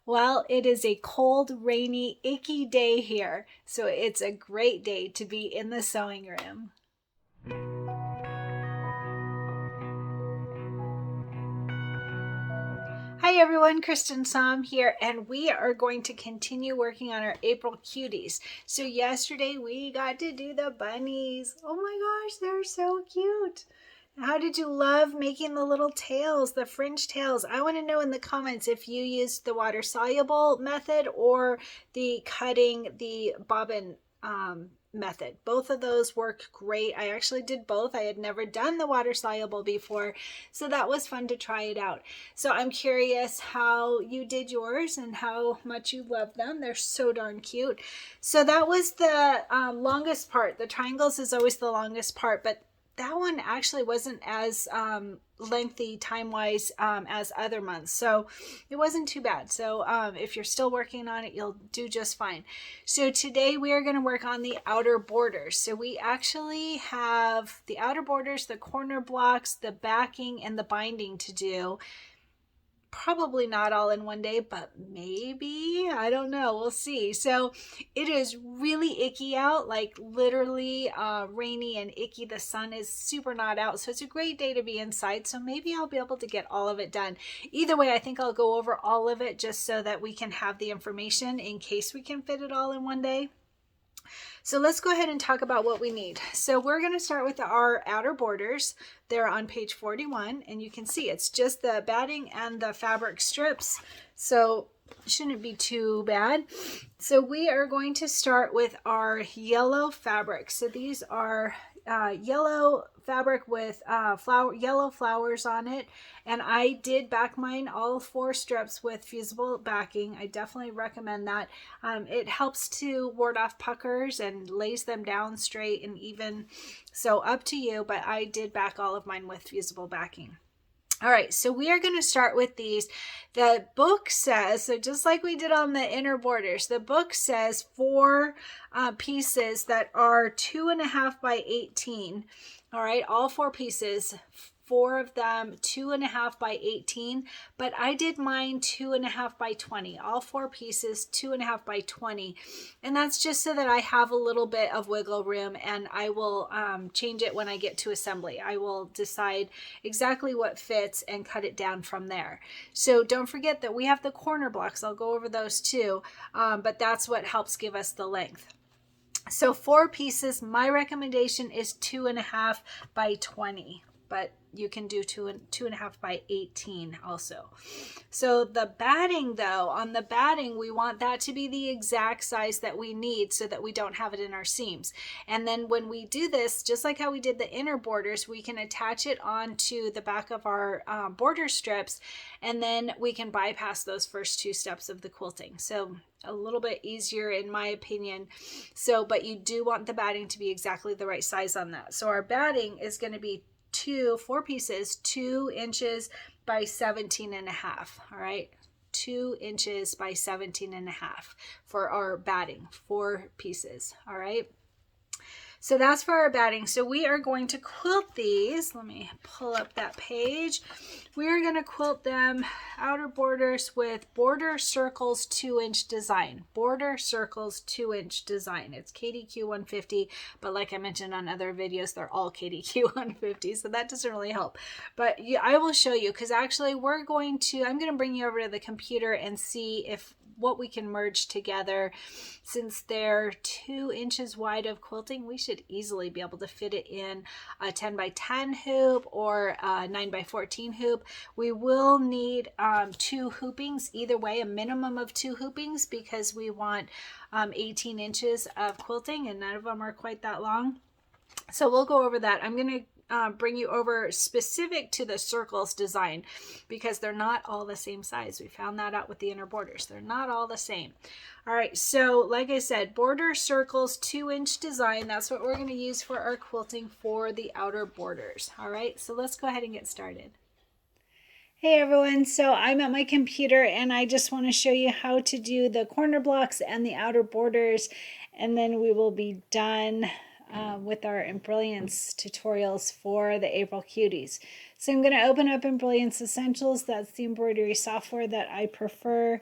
Well, it is a cold, rainy, icky day here, so it's a great day to be in the sewing room. Hi everyone, Cristin here, and we are going to continue working on our April cuties. So yesterday we got to do the bunnies. Oh my gosh, they're so cute. How did you love making the little tails, the fringe tails? I want to know in the comments if you used the water soluble method or the cutting the bobbin method. Both of those work great. I actually did both. I had never done the water soluble before, so that was fun to try it out. So I'm curious how you did yours and how much you love them. They're so darn cute. So that was the longest part. The triangles is always the longest part, but that one actually wasn't as lengthy time-wise as other months, so it wasn't too bad. So if you're still working on it, you'll do just fine. So today we are going to work on the outer borders. So we actually have the outer borders, the corner blocks, the backing, and the binding to do. Probably not all in one day, but maybe, I don't know, we'll see. So it is really icky out, like literally rainy and icky. The sun is super not out, so it's a great day to be inside. So maybe I'll be able to get all of it done. Either way, I think I'll go over all of it just so that we can have the information in case we can fit it all in one day. So let's go ahead and talk about what we need. So we're going to start with our outer borders. They're on page 41, and you can see it's just the batting and the fabric strips. So it shouldn't be too bad. So we are going to start with our yellow fabric. So these are yellow fabric with yellow flowers on it, and I did back mine all 4 strips with fusible backing. I definitely recommend that. It helps to ward off puckers and lays them down straight and even, so up to you, but I did back all of mine with fusible backing. All right, so we are going to start with these. The book says, so just like we did on the inner borders, the book says 4 pieces that are 2.5 by 18. All right, all 4 pieces, 4 of them 2.5 by 18, but I did mine 2.5 by 20. All 4 pieces 2.5 by 20, and that's just so that I have a little bit of wiggle room, and I will change it when I get to assembly. I will decide exactly what fits and cut it down from there. So don't forget that we have the corner blocks. I'll go over those too, but that's what helps give us the length. So 4 pieces, my recommendation is 2.5 by 20, but you can do 2.5 by 18 also. So the batting though, on the batting, we want that to be the exact size that we need so that we don't have it in our seams. And then when we do this, just like how we did the inner borders, we can attach it onto the back of our border strips, and then we can bypass those first 2 steps of the quilting. So a little bit easier in my opinion. So, but you do want the batting to be exactly the right size on that. So our batting is going to be 4 pieces, 2 inches by 17.5. All right, 2 inches by 17.5 for our batting, 4 pieces. All right. So that's for our batting. So we are going to quilt these. Let me pull up that page. We are going to quilt them outer borders with border circles 2-inch design. Border circles 2-inch design. It's KDQ 150, but like I mentioned on other videos, they're all KDQ 150, so that doesn't really help. But yeah, I will show you, because actually I'm going to bring you over to the computer and see if what we can merge together. Since they're 2 inches wide of quilting, we should easily be able to fit it in a 10 by 10 hoop or a 9 by 14 hoop. We will need 2 hoopings, either way, a minimum of 2 hoopings, because we want 18 inches of quilting, and none of them are quite that long. So we'll go over that. I'm going to bring you over specific to the circles design, because they're not all the same size. We found that out with the inner borders. They're not all the same. All right, so like I said, border circles 2-inch design. That's what we're going to use for our quilting for the outer borders. All right, so let's go ahead and get started. Hey everyone, so I'm at my computer and I just want to show you how to do the corner blocks and the outer borders, and then we will be done with our Embrilliance tutorials for the April Cuties. So I'm going to open up Embrilliance Essentials. That's the embroidery software that I prefer.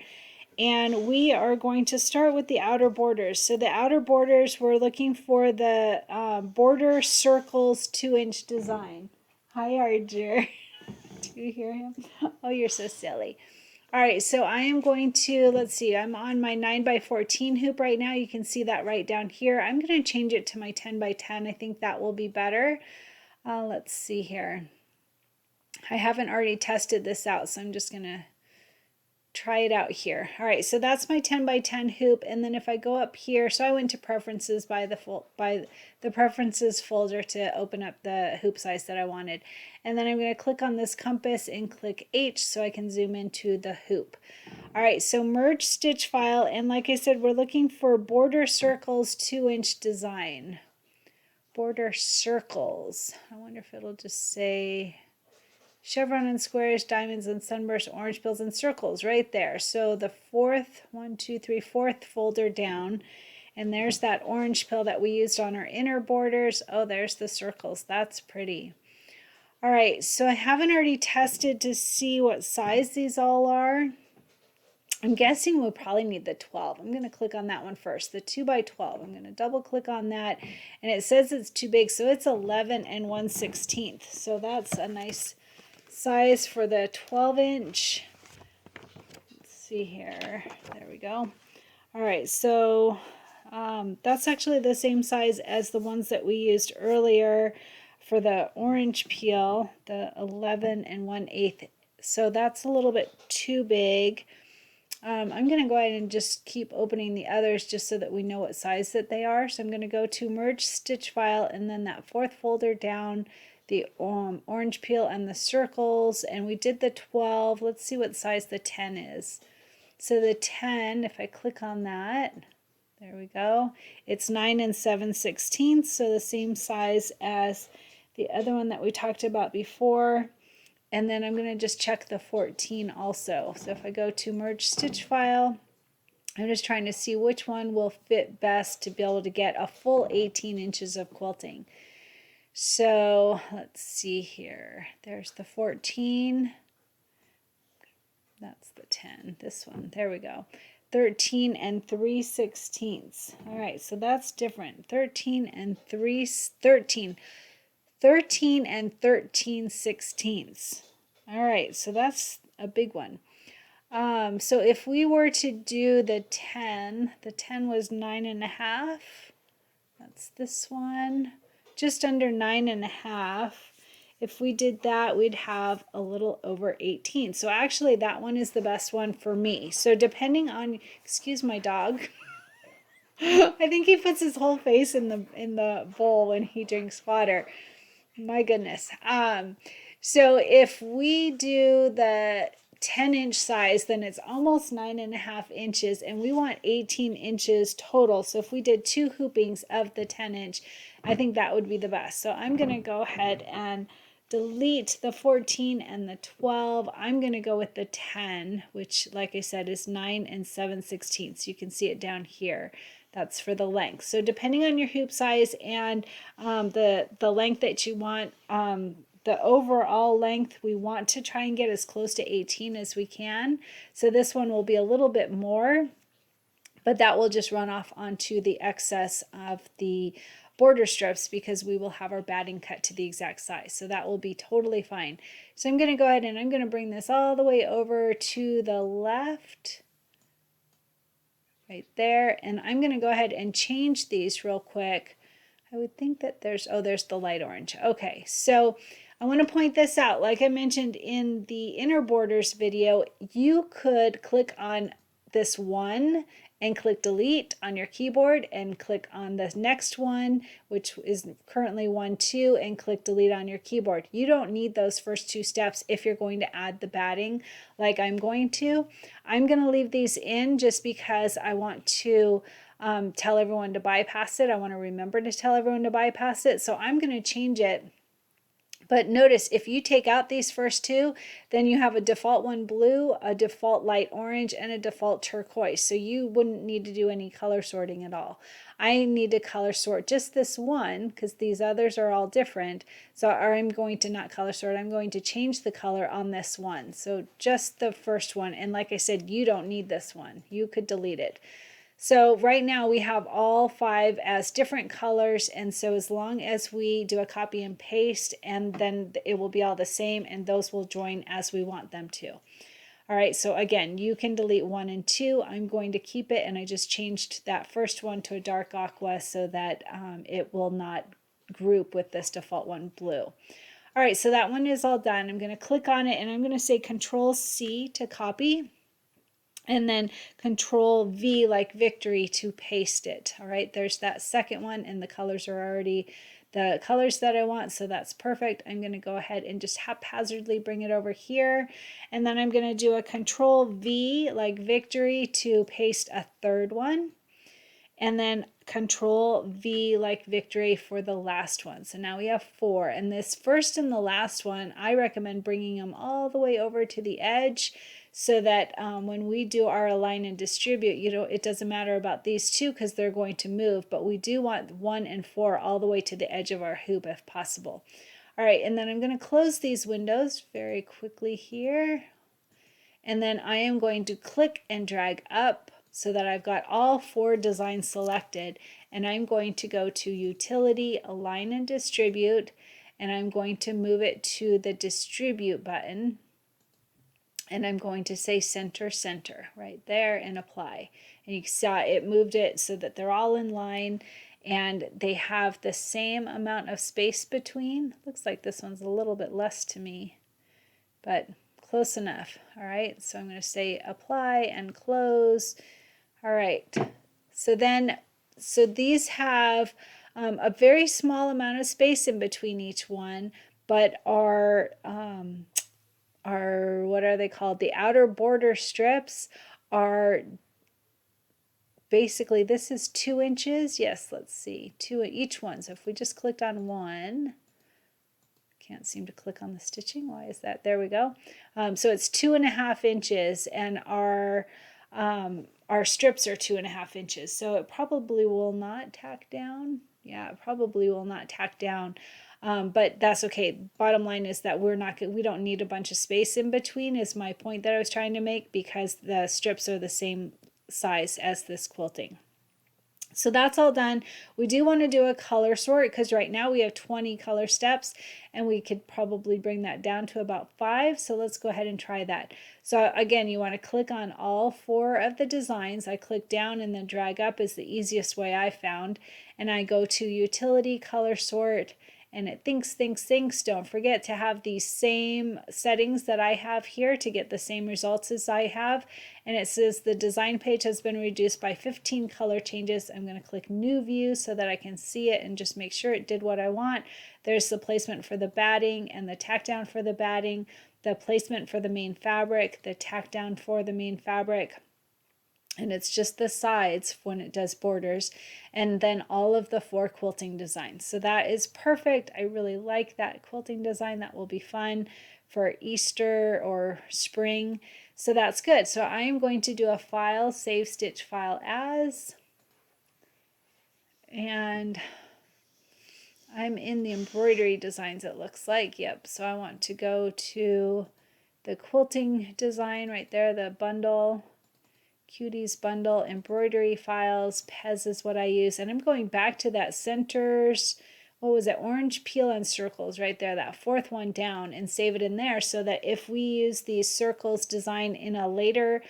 And we are going to start with the outer borders. So the outer borders, we're looking for the border circles 2-inch design. Hi, Archer. Do you hear him? Oh, you're so silly. All right, so I am going to, let's see, I'm on my 9x14 hoop right now. You can see that right down here. I'm going to change it to my 10x10. I think that will be better. Let's see here. I haven't already tested this out, so I'm just going to try it out here. All right, so that's my 10x10 hoop, and then if I go up here, so I went to preferences by the preferences folder to open up the hoop size that I wanted, and then I'm going to click on this compass and click H so I can zoom into the hoop. All right, so merge stitch file, and like I said, we're looking for border circles 2-inch design. Border circles. I wonder if it'll just say chevron and squares, diamonds and sunburst, orange bills and circles right there. So the fourth folder down, and there's that orange pill that we used on our inner borders. Oh, there's the circles. That's pretty. All right, so I haven't already tested to see what size these all are. I'm guessing we'll probably need the 12. I'm going to click on that one first, the 2x12. I'm going to double click on that, and it says it's too big, so it's 11 1/16. So that's a nice size for the 12-inch. Let's see here. There we go. All right, so that's actually the same size as the ones that we used earlier for the orange peel, the 11 1/8. So that's a little bit too big. I'm going to go ahead and just keep opening the others just so that we know what size that they are. So I'm going to go to merge stitch file, and then that fourth folder down, the orange peel and the circles, and we did the 12. Let's see what size the 10 is. So the 10, if I click on that, there we go. It's 9 7/16, so the same size as the other one that we talked about before. And then I'm going to just check the 14 also. So if I go to merge stitch file, I'm just trying to see which one will fit best to be able to get a full 18 inches of quilting. So let's see here. There's the 14. That's the 10. This one. There we go. 13 3/16. All right, so that's different. 13 13 13 All right, so that's a big one. So if we were to do the 10 was 9.5. That's this one, just under 9.5. If we did that, we'd have a little over 18. So actually that one is the best one for me. So depending on, excuse my dog. I think he puts his whole face in the bowl when he drinks water. My goodness. So if we do the 10-inch size, then it's almost 9.5 inches, and we want 18 inches total. So if we did 2 hoopings of the 10-inch, I think that would be the best. So I'm going to go ahead and delete the 14 and the 12. I'm going to go with the 10, which, like I said, is 9 7/16. You can see it down here. That's for the length. So depending on your hoop size and the length that you want, the overall length, we want to try and get as close to 18 as we can. So this one will be a little bit more, but that will just run off onto the excess of the border strips because we will have our batting cut to the exact size. So that will be totally fine. So I'm going to go ahead and I'm going to bring this all the way over to the left. Right there, and I'm going to go ahead and change these real quick. I would think that there's the light orange. Okay, so I want to point this out. Like I mentioned in the inner borders video, you could click on this one and click delete on your keyboard and click on the next one, which is currently 1, 2, and click delete on your keyboard. You don't need those first 2 steps if you're going to add the batting like I'm going to. I'm going to leave these in just because I want to tell everyone to bypass it. I want to remember to tell everyone to bypass it. So I'm going to change it But notice if you take out these first two, then you have a default one blue, a default light orange, and a default turquoise. So you wouldn't need to do any color sorting at all. I need to color sort just this one because these others are all different. So I'm going to not color sort, I'm going to change the color on this one. So just the first one. And like I said, you don't need this one. You could delete it. So right now we have all 5 as different colors, and so as long as we do a copy and paste, and then it will be all the same, and those will join as we want them to. All right, so again, you can delete 1 and 2. I'm going to keep it, and I just changed that first one to a dark aqua so that it will not group with this default one blue. All right, so that one is all done. I'm going to click on it, and I'm going to say Control C to copy, and then Control V like victory to paste it. All right, there's that second one, and the colors are already the colors that I want, so that's perfect. I'm going to go ahead and just haphazardly bring it over here, and then I'm going to do a Control V like victory to paste a third one, and then Control V like victory for the last one. So now we have 4, and this first and the last one, I recommend bringing them all the way over to the edge, so that when we do our align and distribute, it doesn't matter about these two because they're going to move, but we do want 1 and 4 all the way to the edge of our hoop if possible. All right, and then I'm going to close these windows very quickly here, and then I am going to click and drag up so that I've got all 4 designs selected, and I'm going to go to Utility, Align and Distribute, and I'm going to move it to the Distribute button. And I'm going to say center, center right there and apply. And you saw it moved it so that they're all in line and they have the same amount of space between. Looks like this one's a little bit less to me, but close enough. All right, so I'm going to say apply and close. All right, so these have a very small amount of space in between each one, but are what are they called? The outer border strips are basically, this is 2 inches. Yes, let's see, 2 each one. So if we just clicked on one, can't seem to click on the stitching. Why is that? There we go. So it's 2.5 inches, and our strips are 2.5 inches. So it probably will not tack down. Yeah, it probably will not tack down. But that's okay. Bottom line is that we don't need a bunch of space in between, is my point that I was trying to make, because the strips are the same size as this quilting. So that's all done. We do want to do a color sort because right now we have 20 color steps, and we could probably bring that down to about 5. So let's go ahead and try that. So again, you want to click on all 4 of the designs. I click down and then drag up is the easiest way I found. And I go to Utility, Color Sort, and it thinks. Don't forget to have these same settings that I have here to get the same results as I have. And it says the design page has been reduced by 15 color changes. I'm going to click New View so that I can see it and just make sure it did what I want. There's the placement for the batting and the tack down for the batting, the placement for the main fabric, the tack down for the main fabric, and it's just the sides when it does borders, and then all of the 4 quilting designs. So that is perfect. I really like that quilting design. That will be fun for Easter or spring. So that's good. So I am going to do a file, save stitch file as, and I'm in the embroidery designs, it looks like. Yep. So I want to go to the quilting design right there, the bundle. Cuties bundle, embroidery files, Pez is what I use. And I'm going back to that centers, what was it, orange peel and circles right there, that 4th one down, and save it in there so that if we use these circles design in a later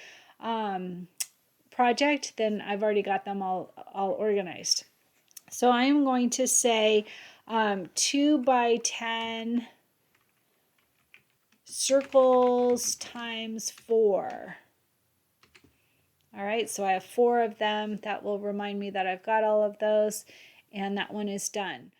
project, then I've already got them all organized. So I'm going to say 2 by 10 circles times 4. All right, so I have 4 of them. That will remind me that I've got all of those, and that one is done.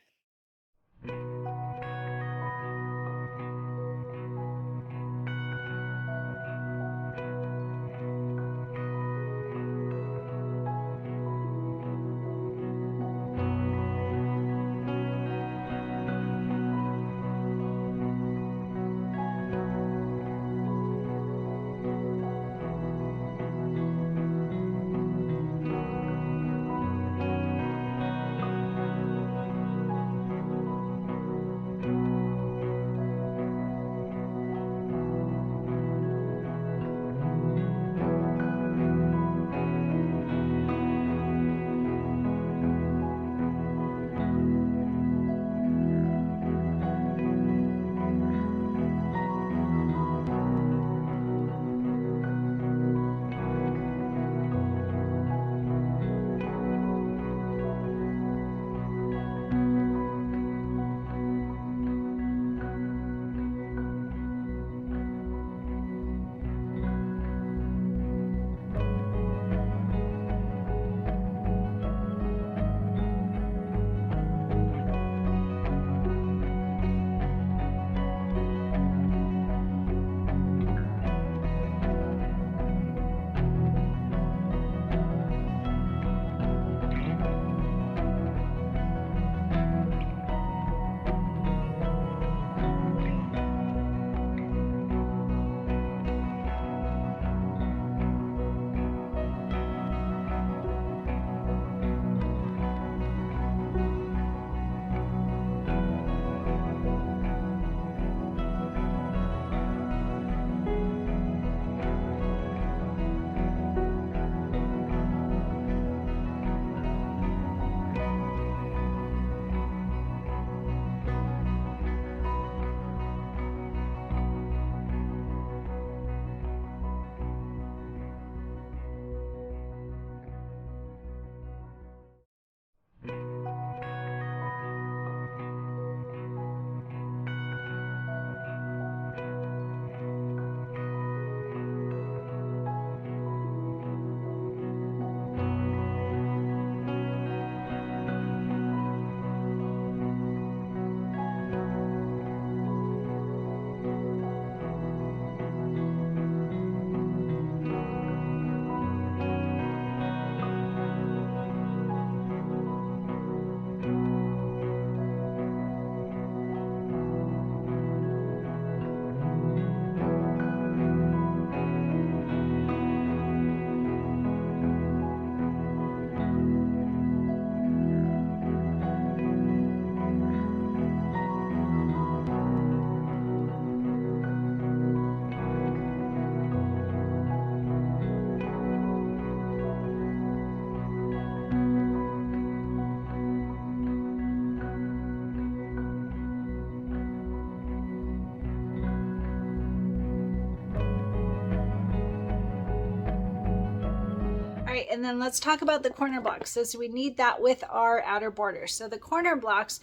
All right, and then let's talk about the corner blocks. So we need that with our outer border. So the corner blocks,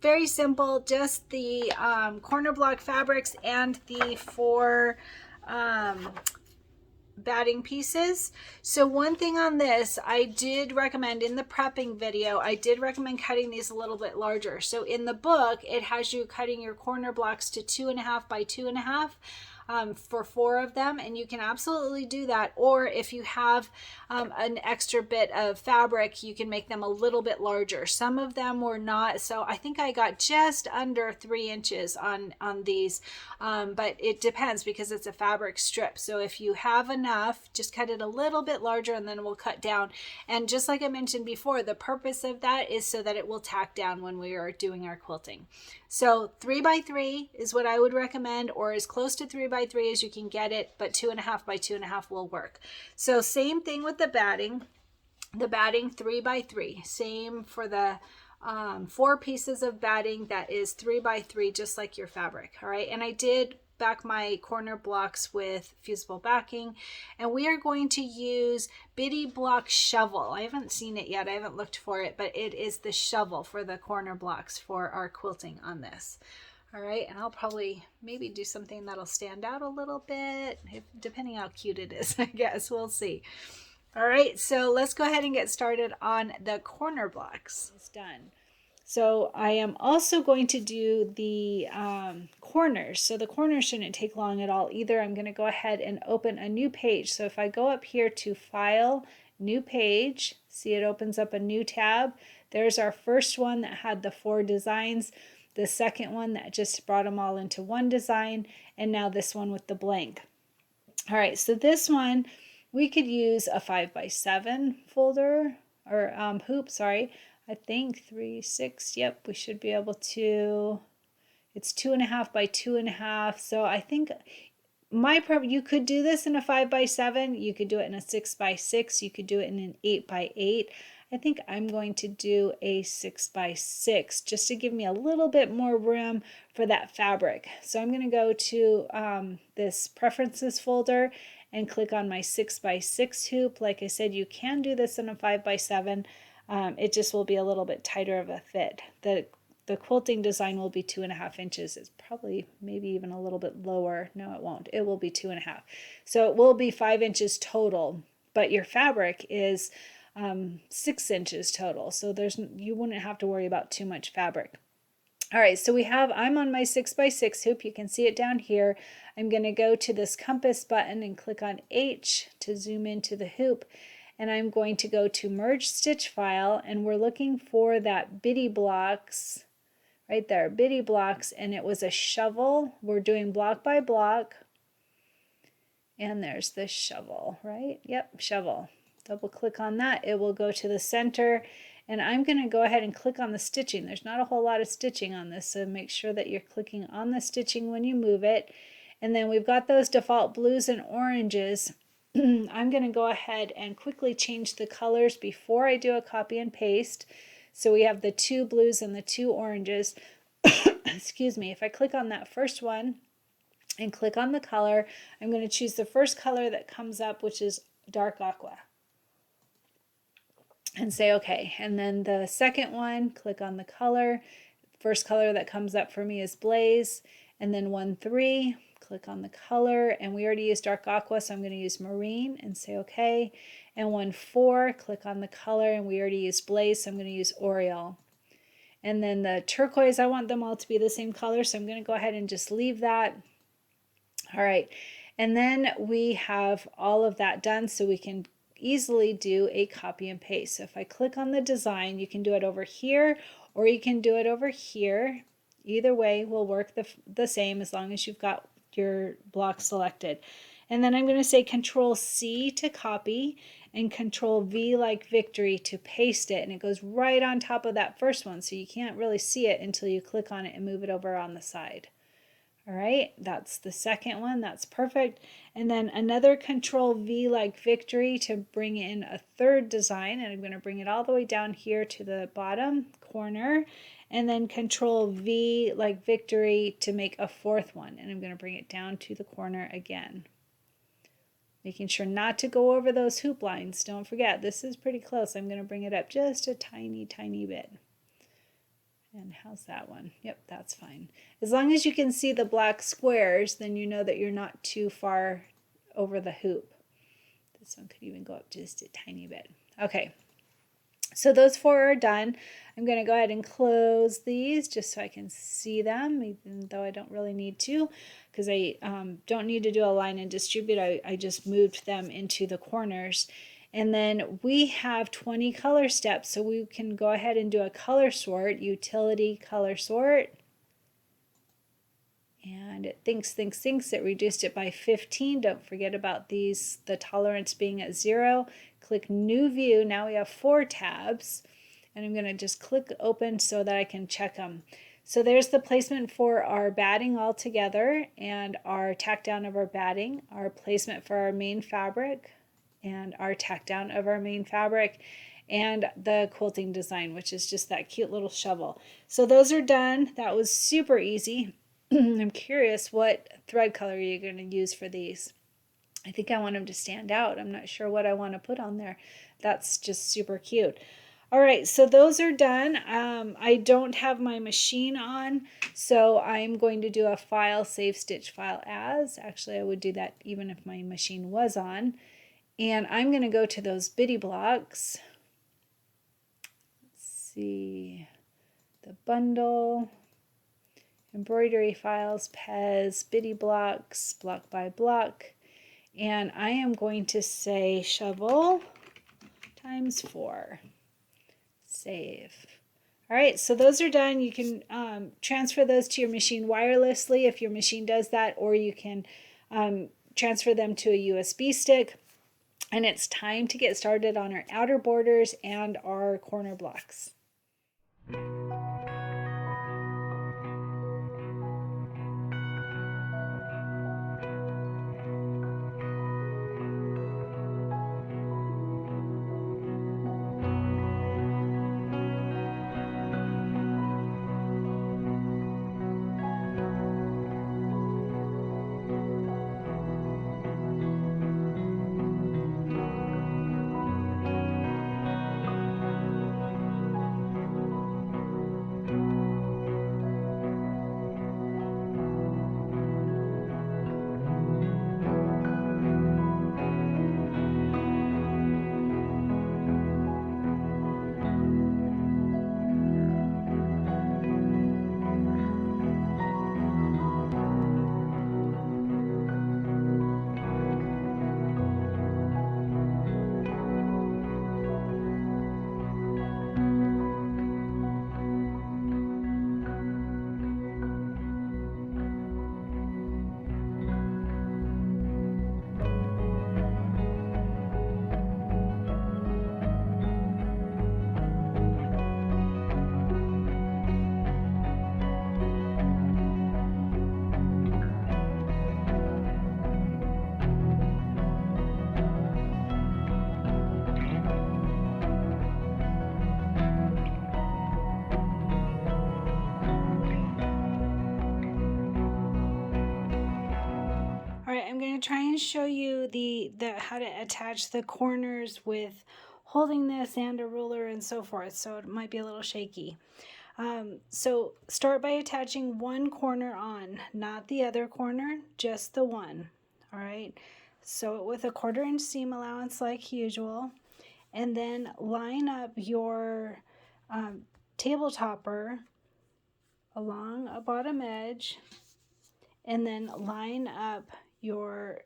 very simple, just the corner block fabrics and the 4 batting pieces. So one thing on this, I did recommend in the prepping video, I did recommend cutting these a little bit larger. So in the book, it has you cutting your corner blocks to 2.5 by 2.5 for 4 of them, and you can absolutely do that. Or if you have an extra bit of fabric, you can make them a little bit larger. Some of them were not, so I think I got just under 3 inches on these, but it depends because it's a fabric strip. So if you have enough, just cut it a little bit larger and then we'll cut down. And just like I mentioned before, the purpose of that is so that it will tack down when we are doing our quilting. So 3 by 3 is what I would recommend, or as close to 3 by 3 as you can get it, but 2.5 by 2.5 will work. So same thing with the batting. The batting 3 by 3, same for the 4 pieces of batting. That is 3 by 3, just like your fabric. All right, and I did back my corner blocks with fusible backing, and we are going to use Bitty Block Shovel. I haven't seen it yet, I haven't looked for it, but it is the shovel for the corner blocks for our quilting on this. All right, and I'll probably maybe do something that'll stand out a little bit, depending how cute it is, I guess. We'll see. All right, so let's go ahead and get started on the corner blocks. It's done. So I am also going to do the corners. So the corners shouldn't take long at all either. I'm going to go ahead and open a new page. So if I go up here to File, New Page, see it opens up a new tab. There's our first one that had the 4 designs. The second one that just brought them all into one design. And now this one with the blank. All right, so this one, we could use a 5 by 7 folder or hoop, sorry. I think 3, 6, yep, we should be able to, it's 2.5 by 2.5. So I think you could do this in a 5 by 7, you could do it in a 6 by 6, you could do it in an 8 by 8. I think I'm going to do a 6 by 6 just to give me a little bit more room for that fabric. So I'm going to go to this preferences folder and click on my 6 by 6 hoop. Like I said, you can do this in a 5 by 7. It just will be a little bit tighter of a fit. The quilting design will be 2.5 inches. It's probably maybe even a little bit lower. No, it won't. It will be 2.5. So it will be 5 inches total, but your fabric is 6 inches total. So you wouldn't have to worry about too much fabric. All right, so I'm on my 6 by 6 hoop. You can see it down here. I'm going to go to this compass button and click on H to zoom into the hoop. And I'm going to go to Merge Stitch File, and we're looking for that Bitty Blocks, right there, Bitty Blocks, and it was a shovel. We're doing block by block, and there's the shovel, right? Yep, shovel. Double click on that, it will go to the center, and I'm going to go ahead and click on the stitching. There's not a whole lot of stitching on this, so make sure that you're clicking on the stitching when you move it. And then we've got those default blues and oranges. I'm going to go ahead and quickly change the colors before I do a copy and paste. So we have the 2 blues and the 2 oranges. Excuse me. If I click on that first one and click on the color, I'm going to choose the first color that comes up, which is dark aqua, and say OK. And then the second one, click on the color. First color that comes up for me is Blaze. And then 1-3. Click on the color, and we already used dark aqua, so I'm going to use marine and say OK. And 1-4, click on the color, and we already used blaze, so I'm going to use Oriole. And then the turquoise, I want them all to be the same color, so I'm going to go ahead and just leave that. All right, and then we have all of that done, so we can easily do a copy and paste. So if I click on the design, you can do it over here, or you can do it over here. Either way will work the same as long as you've got your block selected. And then I'm going to say Control C to copy and Control V like victory to paste it, and it goes right on top of that first one, so you can't really see it until you click on it and move it over on the side. All right, that's the second one. That's perfect. And then another Control V like victory to bring in a third design, and I'm going to bring it all the way down here to the bottom corner, and then Control V like victory to make a fourth one, and I'm going to bring it down to the corner again. Making sure not to go over those hoop lines. Don't forget, this is pretty close. I'm going to bring it up just a tiny, tiny bit. And how's that one? Yep, that's fine. As long as you can see the black squares, then you know that you're not too far over the hoop. This one could even go up just a tiny bit. Okay, so those 4 are done. I'm going to go ahead and close these just so I can see them, even though I don't really need to, because I don't need to do a line and distribute. I just moved them into the corners. And then we have 20 color steps, so we can go ahead and do a color sort, utility color sort. And it thinks. It reduced it by 15. Don't forget about these, the tolerance being at 0. Click New View. Now we have 4 tabs. And I'm going to just click Open so that I can check them. So there's the placement for our batting all together and our tack down of our batting, our placement for our main fabric, and our tack down of our main fabric, and the quilting design, which is just that cute little shovel. So those are done. That was super easy. I'm curious, what thread color are you going to use for these? I think I want them to stand out. I'm not sure what I want to put on there. That's just super cute. All right, so those are done. I don't have my machine on, so I'm going to do a file, save stitch file as. Actually, I would do that even if my machine was on. And I'm going to go to those bitty blocks. Let's see, the bundle, embroidery files, Pez, bitty blocks, block by block. And I am going to say shovel times 4. Save. All right, so those are done. You can transfer those to your machine wirelessly if your machine does that, or you can transfer them to a USB stick. And it's time to get started on our outer borders and our corner blocks. Try and show you the how to attach the corners with holding this and a ruler and so forth, so it might be a little shaky. So start by attaching one corner on, not the other corner, just the one. All right, sew it with a 1/4 inch seam allowance like usual, and then line up your table topper along a bottom edge, and then line up your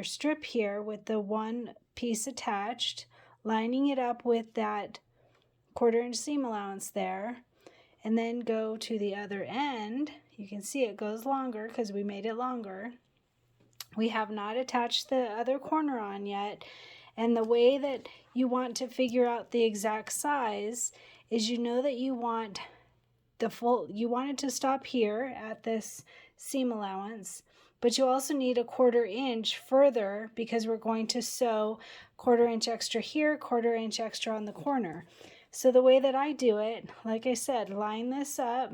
strip here with the one piece attached, lining it up with that 1/4 inch seam allowance there, and then go to the other end. You can see it goes longer because we made it longer. We have not attached the other corner on yet, and the way that you want to figure out the exact size is, you know that you want you want it to stop here at this seam allowance, but you also need a 1/4 inch further because we're going to sew 1/4 inch extra here, 1/4 inch extra on the corner. So the way that I do it, like I said, line this up,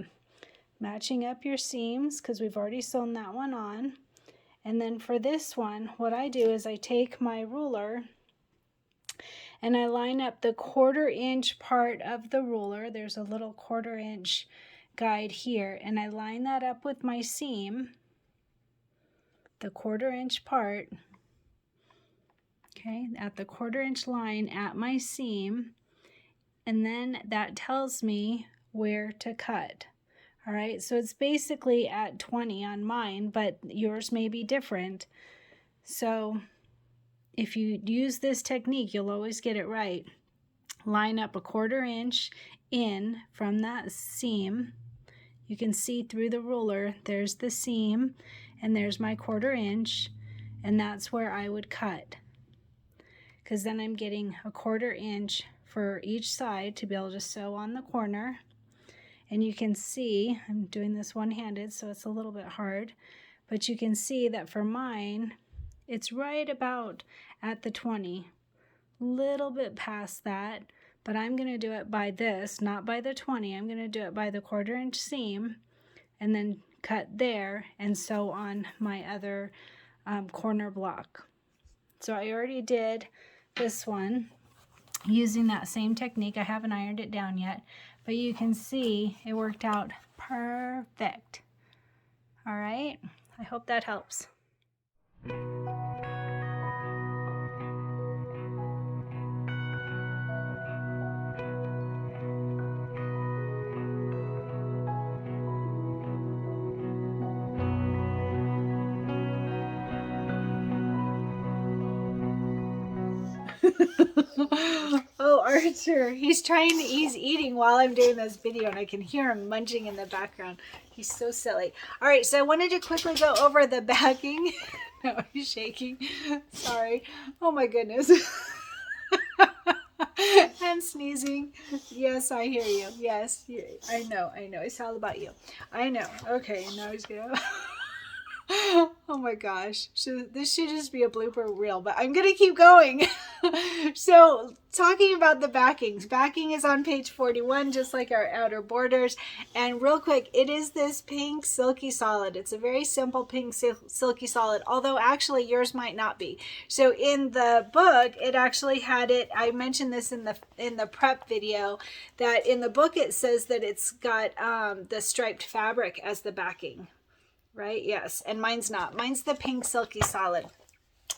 matching up your seams because we've already sewn that one on, And then for this one, what I do is I take my ruler and I line up the 1/4 inch part of the ruler. There's a little 1/4 inch guide here, and I line that up with my seam, the 1/4 inch part, okay, at the 1/4 inch line at my seam, and then that tells me where to cut. All right, so it's basically at 20 on mine, but yours may be different. So if you use this technique, you'll always get it right. Line up a 1/4 inch in from that seam. You can see through the ruler, there's the seam, and there's my 1/4 inch, and that's where I would cut. Because then I'm getting a 1/4 inch for each side to be able to sew on the corner. And you can see, I'm doing this one-handed, so it's a little bit hard, but you can see that for mine, it's right about at the 20, little bit past that, but I'm going to do it by this, not by the 20. I'm going to do it by the 1/4 inch seam and then cut there and sew on my other corner block. So I already did this one using that same technique. I haven't ironed it down yet, but you can see it worked out perfect. All right, I hope that helps. Oh, Archer, he's eating while I'm doing this video, and I can hear him munching in the background. He's so silly. All right, so I wanted to quickly go over the backing. No, he's shaking. Sorry. Oh my goodness. I'm sneezing. Yes, I hear you. Yes, I know. It's all about you. I know. Okay, now he's gonna... Oh my gosh, this should just be a blooper reel, but I'm gonna keep going. So talking about the backings, backing is on page 41, just like our outer borders. And real quick, it is this pink silky solid. It's a very simple pink silky solid, although actually yours might not be. So in the book, it actually had it, I mentioned this in the prep video, that in the book it says that it's got the striped fabric as the backing. Right? Yes. And mine's not. Mine's the pink silky solid.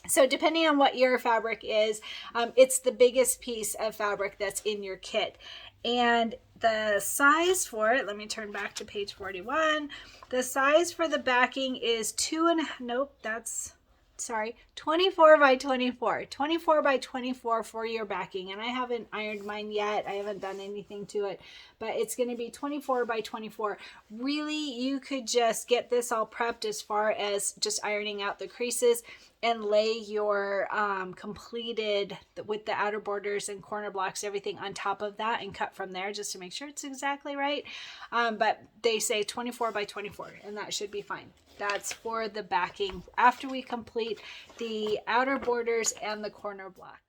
So depending on what your fabric is, it's the biggest piece of fabric that's in your kit. And the size for it, let me turn back to page 41. The size for the backing is 24 by 24. 24 by 24 for your backing. And I haven't ironed mine yet. I haven't done anything to it, but it's going to be 24 by 24. Really, you could just get this all prepped as far as just ironing out the creases and lay your completed with the outer borders and corner blocks, everything on top of that, and cut from there just to make sure it's exactly right. But they say 24 by 24, and that should be fine. That's for the backing after we complete the outer borders and the corner blocks.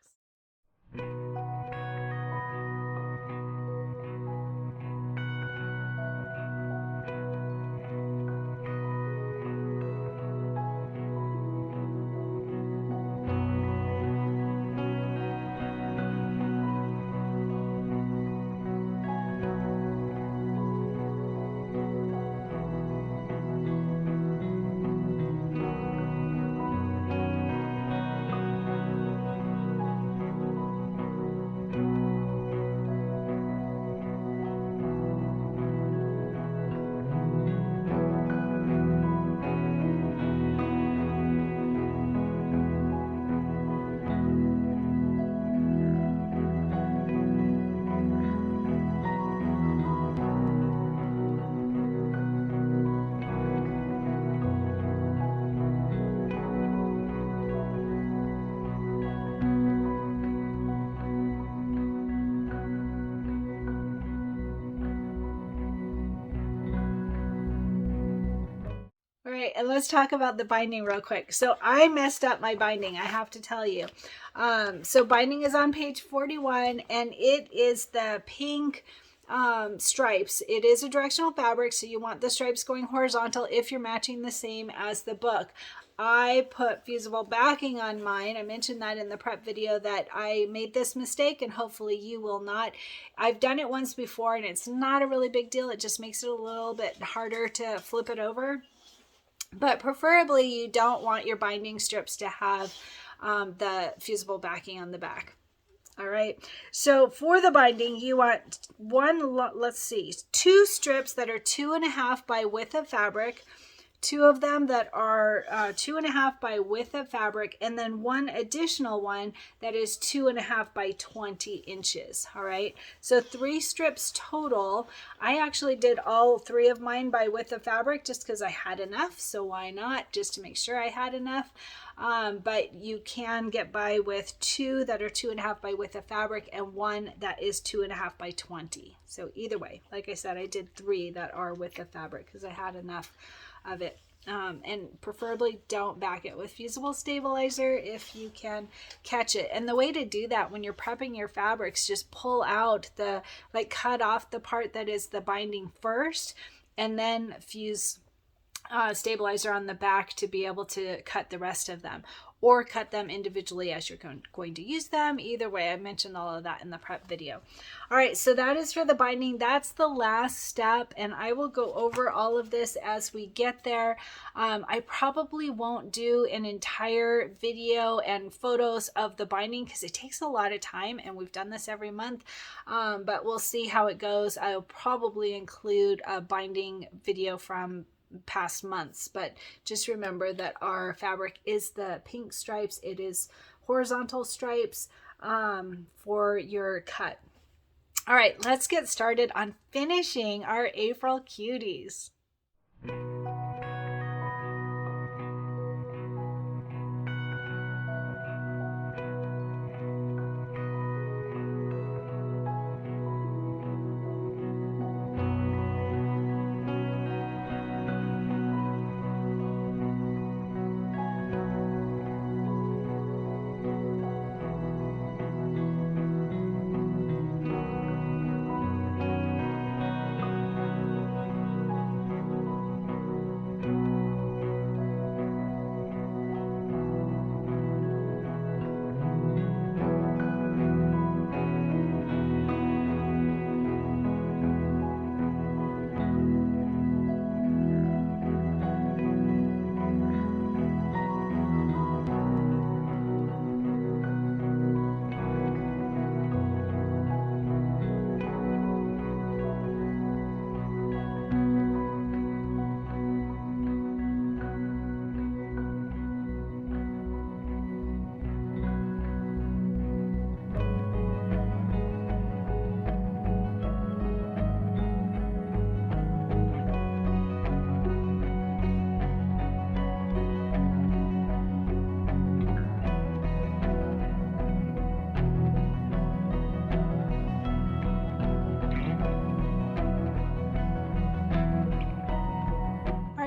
All right, and let's talk about the binding real quick. So I messed up my binding, I have to tell you. So binding is on page 41, and it is the pink stripes. It is a directional fabric, so you want the stripes going horizontal if you're matching the same as the book. I put fusible backing on mine. I mentioned that in the prep video that I made this mistake, and hopefully you will not. I've done it once before and it's not a really big deal. It just makes it a little bit harder to flip it over. But preferably you don't want your binding strips to have the fusible backing on the back. All right, so for the binding, you want two strips that are 2.5 by width of fabric, two of them that are 2.5 by width of fabric, and then one additional one that is 2.5 by 20 inches. All right, so 3 strips total. I actually did all 3 of mine by width of fabric just because I had enough, so why not, just to make sure I had enough. But you can get by with 2 that are 2.5 by width of fabric and 1 that is 2.5 by 20. So either way, like I said, I did 3 that are width of fabric because I had enough of it. And preferably don't back it with fusible stabilizer if you can catch it. And the way to do that when you're prepping your fabrics, just pull out the, like cut off the part that is the binding first, and then fuse stabilizer on the back to be able to cut the rest of them, or cut them individually as you're going to use them. Either way, I mentioned all of that in the prep video. All right, so that is for the binding. That's the last step, and I will go over all of this as we get there. I probably won't do an entire video and photos of the binding because it takes a lot of time, and we've done this every month, but we'll see how it goes. I'll probably include a binding video from past months, but just remember that our fabric is the pink stripes. It is horizontal stripes for your cut. All right, let's get started on finishing our April Cuties.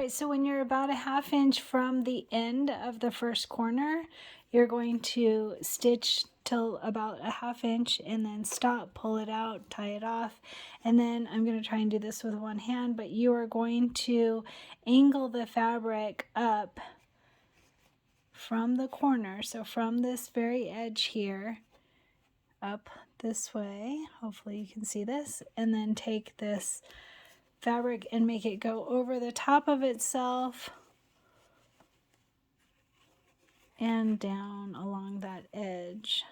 So when you're about a 1/2 inch from the end of the first corner, you're going to stitch till about a 1/2 inch and then stop, pull it out, tie it off. And then I'm going to try and do this with one hand, but you are going to angle the fabric up from the corner. So from this very edge here, up this way, hopefully you can see this, and then take this fabric and make it go over the top of itself and down along that edge,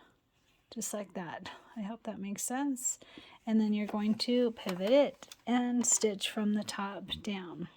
just like that. I hope that makes sense. And then you're going to pivot it and stitch from the top down.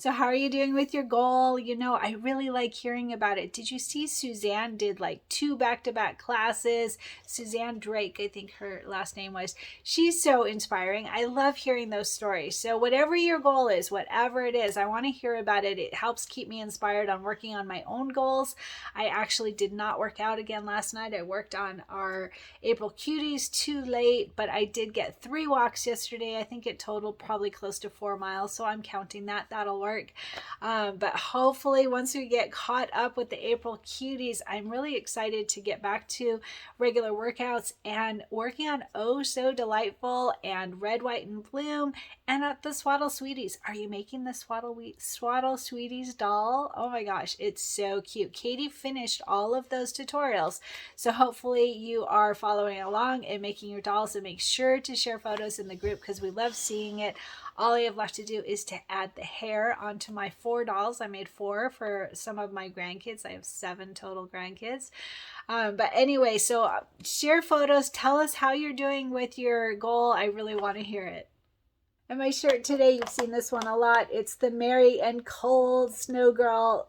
So how are you doing with your goal? You know, I really like hearing about it. Did you see Suzanne did like 2 back-to-back classes? Suzanne Drake, I think her last name was. She's so inspiring. I love hearing those stories. So whatever your goal is, whatever it is, I want to hear about it. It helps keep me inspired on working on my own goals. I actually did not work out again last night. I worked on our April Cuties too late, but I did get 3 walks yesterday. I think it totaled probably close to 4 miles, so I'm counting that. That'll work. But hopefully once we get caught up with the April Cuties, I'm really excited to get back to regular workouts and working on Oh So Delightful and Red, White, and Bloom and at the Swaddle Sweeties. Are you making the Swaddle Sweeties doll? Oh my gosh, it's so cute. Katie finished all of those tutorials, so hopefully you are following along and making your dolls, and make sure to share photos in the group because we love seeing it. All I have left to do is to add the hair onto my 4 dolls. I made 4 for some of my grandkids. I have 7 total grandkids. But anyway, so share photos. Tell us how you're doing with your goal. I really want to hear it. And my shirt today, you've seen this one a lot. It's the Merry and Cold Snow Girl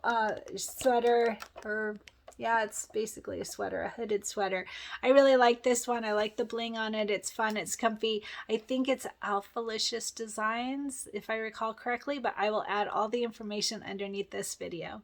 sweater, or yeah, it's basically a sweater, a hooded sweater. I really like this one. I like the bling on it. It's fun. It's comfy. I think it's Alphalicious Designs, if I recall correctly, but I will add all the information underneath this video.